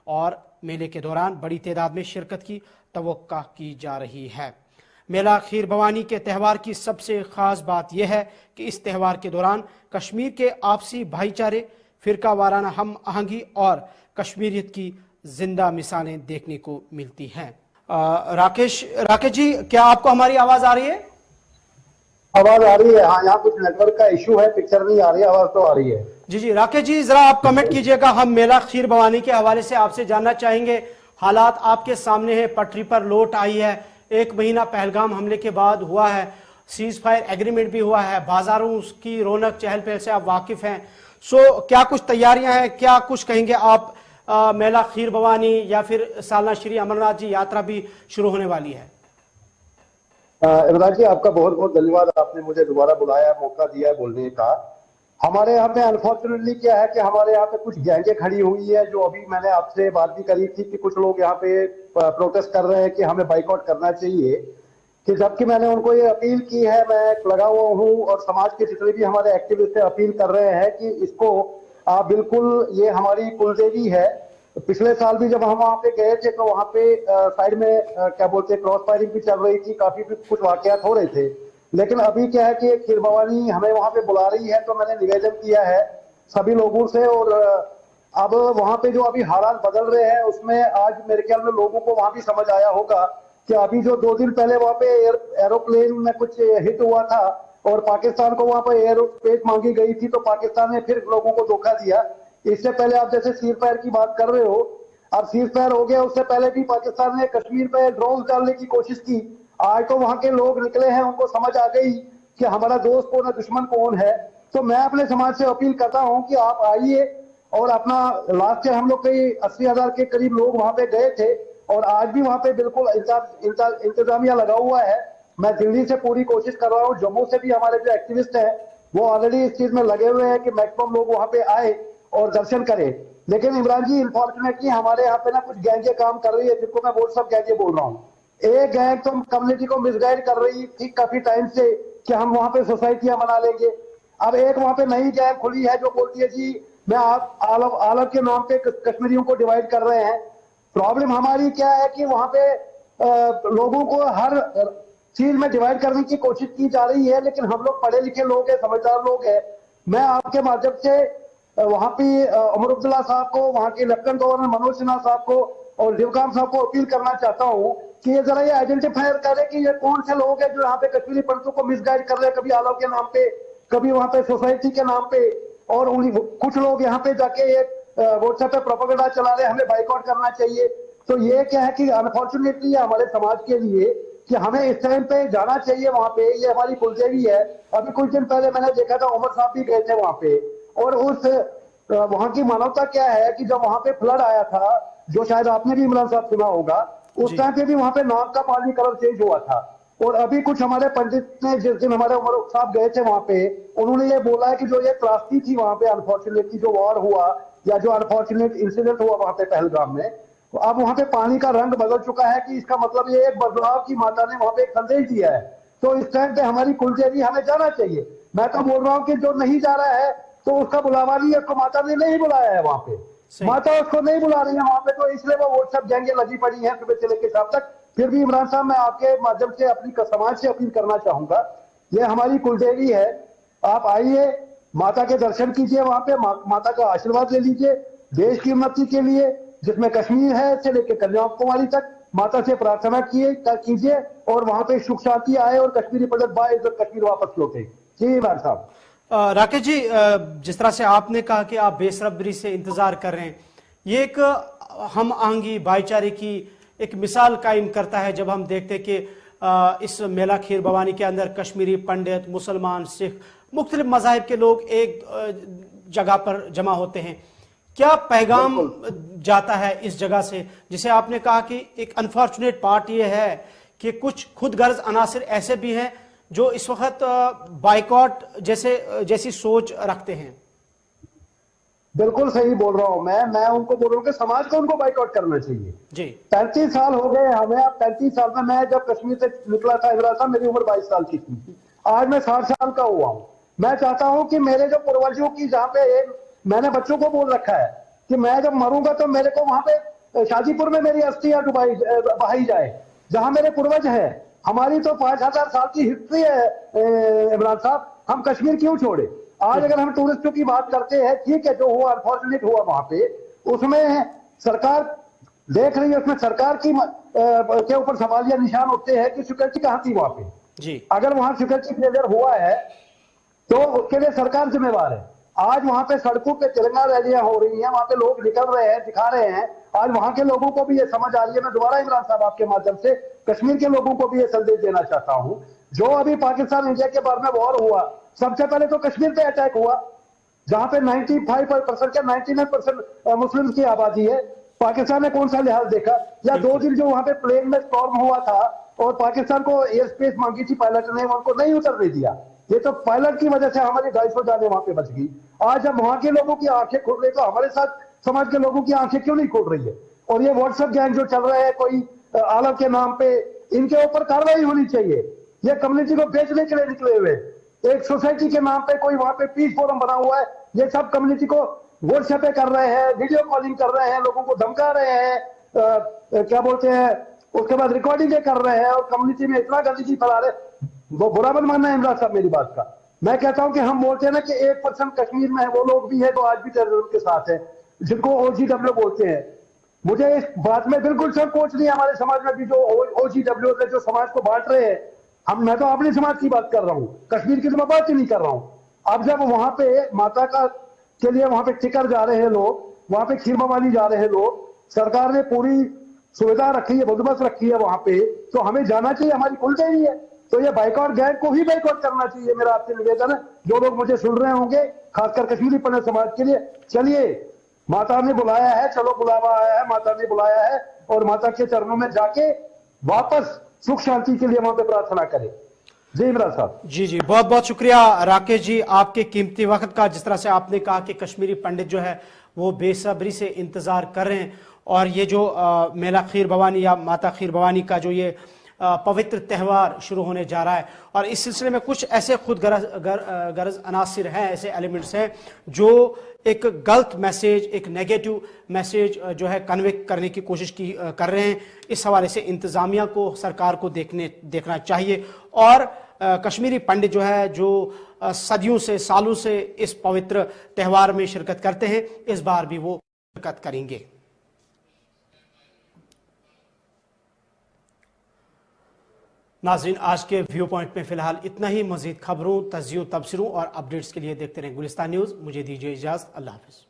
और मेले के दौरान बड़ी तादाद में शिरकत की तवक्का की जा रही है। मेला खीर भवानी के त्यौहार की सबसे ख़ास बात यह है कि इस त्यौहार के दौरान कश्मीर के आपसी भाईचारे, फ़िरका वाराना हम आहंगी और कश्मीरियत की जिंदा मिसालें देखने को मिलती हैं। राकेश जी, क्या आपको हमारी आवाज़ आ रही है? आवाज आ रही है। हाँ, यहाँ कुछ नेटवर्क का इशू है, पिक्चर नहीं आ रही, आवाज तो आ रही है। जी, राकेश जी, जरा आप कमेंट कीजिएगा। हम मेला खीर भवानी के हवाले से आपसे जानना चाहेंगे। हालात आपके सामने है, पटरी पर लोट आई है, 1 महीना पहलगाम हमले के बाद हुआ है, सीज फायर एग्रीमेंट भी हुआ है, बाजारों की रौनक चहल पहल से आप वाकिफ हैं। क्या कुछ तैयारियां हैं, क्या कुछ कहेंगे आप? मेला खीर भवानी या फिर सालना श्री अमरनाथ जी यात्रा भी शुरू होने वाली है। इमरान जी, आपका बहुत बहुत धन्यवाद, आपने मुझे दोबारा बुलाया, मौका दिया बोलने का। हमारे यहाँ पे अनफॉर्चुनेटली क्या है कि हमारे यहाँ पे कुछ गैंगे खड़ी हुई है, जो अभी मैंने आपसे बात भी करी थी कि कुछ लोग यहाँ पे प्रोटेस्ट कर रहे हैं कि हमें बाइकआउट करना चाहिए, कि जबकि मैंने उनको ये अपील की है, मैं लगा हुआ हूँ और समाज के जितने भी हमारे एक्टिविस्ट अपील कर रहे हैं कि इसको आप बिल्कुल, ये हमारी कुलदेवी है। पिछले साल भी जब हम वहां पे गए थे तो वहां पे साइड में क्या बोलते हैं, क्रॉस फायरिंग भी चल रही थी, काफी कुछ वाकयात हो रहे थे। लेकिन अभी क्या है कि खीर भवानी हमें वहां पे बुला रही है, तो मैंने निवेदन किया है सभी लोगों से। और अब वहां पे जो अभी हालात बदल रहे हैं उसमें आज मेरे ख्याल में लोगों को वहां भी समझ आया होगा कि अभी जो 2 दिन पहले वहां पे एरोप्लेन में कुछ हिट हुआ था और पाकिस्तान को वहां पर एयर स्पेस मांगी गई थी, तो पाकिस्तान ने फिर लोगों को धोखा दिया। इससे पहले आप जैसे सीज फायर की बात कर रहे हो, अब सीज फायर हो गया, उससे पहले भी पाकिस्तान ने कश्मीर पे ड्रोन डालने की कोशिश की। आज तो वहां के लोग निकले हैं, उनको समझ आ गई कि हमारा दोस्त कौन है, दुश्मन कौन है। तो मैं अपने समाज से अपील करता हूं कि आप आइए और अपना, लास्ट से हम लोग कई 80,000 के करीब लोग वहां पे गए थे और आज भी वहां पे बिल्कुल इंतजामिया लगा हुआ है। मैं दिल्ली से पूरी कोशिश कर रहा हूँ, जम्मू से भी हमारे जो एक्टिविस्ट हैं वो ऑलरेडी इस चीज में लगे हुए हैं कि मैक्सिमम लोग वहां पे आए और दर्शन करें। लेकिन इमरान जी, इनफॉर्चुनेटली हमारे यहाँ पे ना कुछ गैंगे काम कर रही है, जिनको मैं व्हाट्सएप गैंगे बोल रहा हूँ। एक गैंग तो कम्युनिटी को मिसगाइड कर रही थी काफी टाइम से कि हम वहां पे सोसाइटियां बना लेंगे। अब एक वहां पे नई गैंग खुली है जो बोलती है जी मैं आप आलम के नाम पे कश्मीरियों को डिवाइड कर रहे हैं। प्रॉब्लम हमारी क्या है कि वहां पे लोगों को हर चीज में डिवाइड करने की कोशिश की जा रही है, लेकिन हम लोग पढ़े लिखे लोग हैं, समझदार लोग हैं। मैं आपके माध्यम से वहां पे उमर अब्दुल्ला साहब को, वहां के लेफ्टिनेंट गवर्नर मनोज सिन्हा साहब को और देवकाम साहब को अपील करना चाहता हूं कि ये जरा ये आइडेंटिफायर करें कि ये कौन से लोग हैं जो यहाँ पे कश्मीरी पंडितों को मिसगाइड कर रहे हैं, कभी आलम के नाम पे, कभी वहां पे सोसाइटी के नाम पे। और कुछ लोग यहाँ पे जाके एक व्हाट्सएप पे प्रोपेगेंडा चला रहे हैं, हमें बाइकआउट करना चाहिए। तो ये क्या है कि अनफॉर्चुनेटली हमारे समाज के लिए कि हमें इस टाइम पे जाना चाहिए वहां पे, ये हमारी कुलदेवी है। अभी कुछ दिन पहले मैंने देखा था, उमर साहब भी गए थे वहां पे। और उस वहां की मानवता क्या है कि जब वहां पे फ्लड आया था, जो शायद आपने भी इमरान साहब सुना होगा, उस टाइम पे भी वहां पे नाक का पानी कलर चेंज हुआ था। और अभी कुछ हमारे पंडित ने, जिस दिन हमारे उमर साहब गए थे वहां पे, उन्होंने ये बोला है कि जो ये त्रासदी थी वहां पे, अनफॉर्चुनेटली जो वॉर हुआ या जो अनफॉर्चुनेट इंसिडेंट हुआ वहां पे पहलगाम में, तो अब वहां पे पानी का रंग बदल चुका है कि इसका मतलब ये एक बदलाव की माता ने वहां पे एक संदेश दिया है। तो इस टाइम पे हमारी कुलदेवी हमें जाना चाहिए। मैं तो बोल रहा हूँ कि जो नहीं जा रहा है तो उसका बुलावा नहीं है, उसको माता ने नहीं बुलाया है वहां पे, माता उसको नहीं बुला रही है वहां पे, तो इसलिए वो व्हाट्सएप गैंगे लगी पड़ी है सुबह से लेकर शाम तक। फिर भी इमरान साहब, मैं आपके माध्यम से अपनी समाज से अपील करना चाहूंगा, ये हमारी कुलदेवी है, आप आइए, माता के दर्शन कीजिए, वहां पे माता का आशीर्वाद ले लीजिए। देश की उन्नति के लिए, जिसमें कश्मीर है से लेकर कन्याकुमारी तक, माता से प्रार्थना कीजिए और वहां पे सुख शांति आए और कश्मीरी पंडित बाइज्जत कश्मीर वापस लौटे। जी इमरान साहब। राकेश जी, जिस तरह से आपने कहा कि आप बेसब्री से इंतजार कर रहे हैं, ये एक हम आहंगी भाईचारे की एक मिसाल कायम करता है जब हम देखते हैं कि इस मेला खीर भवानी के अंदर कश्मीरी पंडित, मुसलमान, सिख, मुख्तलिफ मज़ाहिब के लोग एक जगह पर जमा होते हैं। क्या पैगाम जाता है इस जगह से, जिसे आपने कहा कि एक अनफॉर्चुनेट पार्ट ये है कि कुछ खुद गर्ज अनासिर ऐसे भी हैं जो इस वक्त बाइकॉट जैसी सोच रखते हैं? बिल्कुल सही बोल रहा हूं मैं उनको बोल रहा हूं कि समाज को उनको बाइकआउट करना चाहिए जी। 35 साल हो गए हमें। अब 35 साल में, मैं जब कश्मीर से निकला था इमरान साहब, मेरी उम्र 22 साल की थी, आज मैं 60 साल का हुआ हूं। मैं चाहता हूं कि मेरे जो पूर्वजों की, जहां पे एक मैंने बच्चों को बोल रखा है कि मैं जब मरूंगा तो मेरे को वहां पे शाजीपुर में मेरी अस्थियां बहाई जाए, जहां मेरे पूर्वज है। हमारी तो 5000 साल की हिस्ट्री है इमरान साहब, हम कश्मीर क्यों छोड़े? आज अगर हम टूरिस्टों की बात करते हैं, ठीक है, जो हुआ अनफॉर्चुनेट हुआ वहां पे, उसमें सरकार देख रही है, उसमें सरकार की के ऊपर सवालिया निशान होते हैं कि सिक्योरिटी कहां थी वहां पे जी। अगर वहां सिक्योरिटी फेलियर हुआ है तो उसके लिए सरकार जिम्मेवार है। आज वहां पे सड़कों पे तिरंगा रैलियां हो रही हैं, वहां पे लोग निकल रहे हैं, दिखा रहे हैं। आज वहां के लोगों को भी ये समझ आ रही है। मैं दोबारा इमरान साहब आपके माध्यम से कश्मीर के लोगों को भी ये संदेश देना चाहता हूं, जो अभी पाकिस्तान इंडिया के बारे में वॉर हुआ, सबसे पहले तो कश्मीर पे अटैक हुआ, जहां पे 95% या 99% मुस्लिम की आबादी है। पाकिस्तान ने कौन सा लिहाज देखा? या 2 दिन जो वहां पे प्लेन में स्टॉर्म हुआ था और पाकिस्तान को एयर स्पेस मांगी थी पायलट ने, उनको नहीं उतरने दिया। ये तो पायलट की वजह से हमारी 250 जाने वहां पे बच गई। आज जब वहां के लोगों की आंखें खुल रही, तो हमारे साथ समाज के लोगों की आंखें क्यों नहीं खुल रही है? और ये व्हाट्सएप गैंग जो चल रहा है कोई आलम के नाम पे, इनके ऊपर कार्रवाई होनी चाहिए। ये कम्युनिटी को बेचने के लिए निकले हुए, एक सोसाइटी के नाम पे कोई वहां पे पीस फोरम बना हुआ है, ये सब कम्युनिटी को व्हाट्सएप पे कर रहे हैं, वीडियो कॉलिंग कर रहे हैं, लोगों को धमका रहे हैं, क्या बोलते हैं, उसके बाद रिकॉर्डिंग कर रहे हैं और कम्युनिटी में इतना गंदगी फैला रहे। वो बुरा मत मानना है इमरान साहब मेरी बात का। मैं कहता हूं कि हम बोलते हैं ना कि 1% कश्मीर में है, वो लोग भी है तो आज भी टेररिज्म के साथ है, जिनको OGW बोलते हैं। मुझे इस बात में बिल्कुल संकोच नहीं है। हमारे समाज में भी जो OGW है, जो समाज को बांट रहे हैं, मैं तो अपने समाज की बात कर रहा हूं, कश्मीर की तो मैं बात ही नहीं कर रहा हूं। अब जब वहां पे माता का के लिए वहां पे टिकर जा रहे हैं लोग, वहां पे खीर भवानी जा रहे हैं लोग, सरकार ने पूरी सुविधा रखी है, बंदोबस्त रखी है वहां पे, तो हमें जाना चाहिए, हमारी खुल गई है। तो ये बाइकआउट गैंग को ही बाइकआउट करना चाहिए, मेरा आपसे निवेदन है। जो लोग मुझे सुन रहे होंगे, खासकर कश्मीरी पंडित समाज के लिए, चलिए, माता ने बुलाया है, चलो बुलावा आया है, माता ने बुलाया है, और माता के चरणों में जाके वापस सुख शांति के लिए वहां पे प्रार्थना करें। जी इमरान साहब। जी जी, बहुत बहुत शुक्रिया राकेश जी आपके कीमती वक्त का। जिस तरह से आपने कहा कि कश्मीरी पंडित जो है वो बेसब्री से इंतजार कर रहे हैं, और ये जो मेला खीर भवानी या माता खीर भवानी का जो ये पवित्र त्यौहार शुरू होने जा रहा है, और इस सिलसिले में कुछ ऐसे खुद गरज अनासिर हैं, ऐसे एलिमेंट्स हैं जो एक गलत मैसेज, एक नेगेटिव मैसेज जो है कन्वे करने की कोशिश कर रहे हैं। इस हवाले से इंतजामिया को, सरकार को देखना चाहिए। और कश्मीरी पंडित जो है, जो सदियों से, सालों से इस पवित्र त्यौहार में शिरकत करते हैं, इस बार भी वो शिरकत करेंगे। नाज़रीन, आज के व्यू पॉइंट में फिलहाल इतना ही। मजीद खबरों, तज्जियों, तबसरों और अपडेट्स के लिए देखते रहें गुलिस्तान न्यूज़। मुझे दीजिए इजाज़त। अल्लाह हाफ़िज़।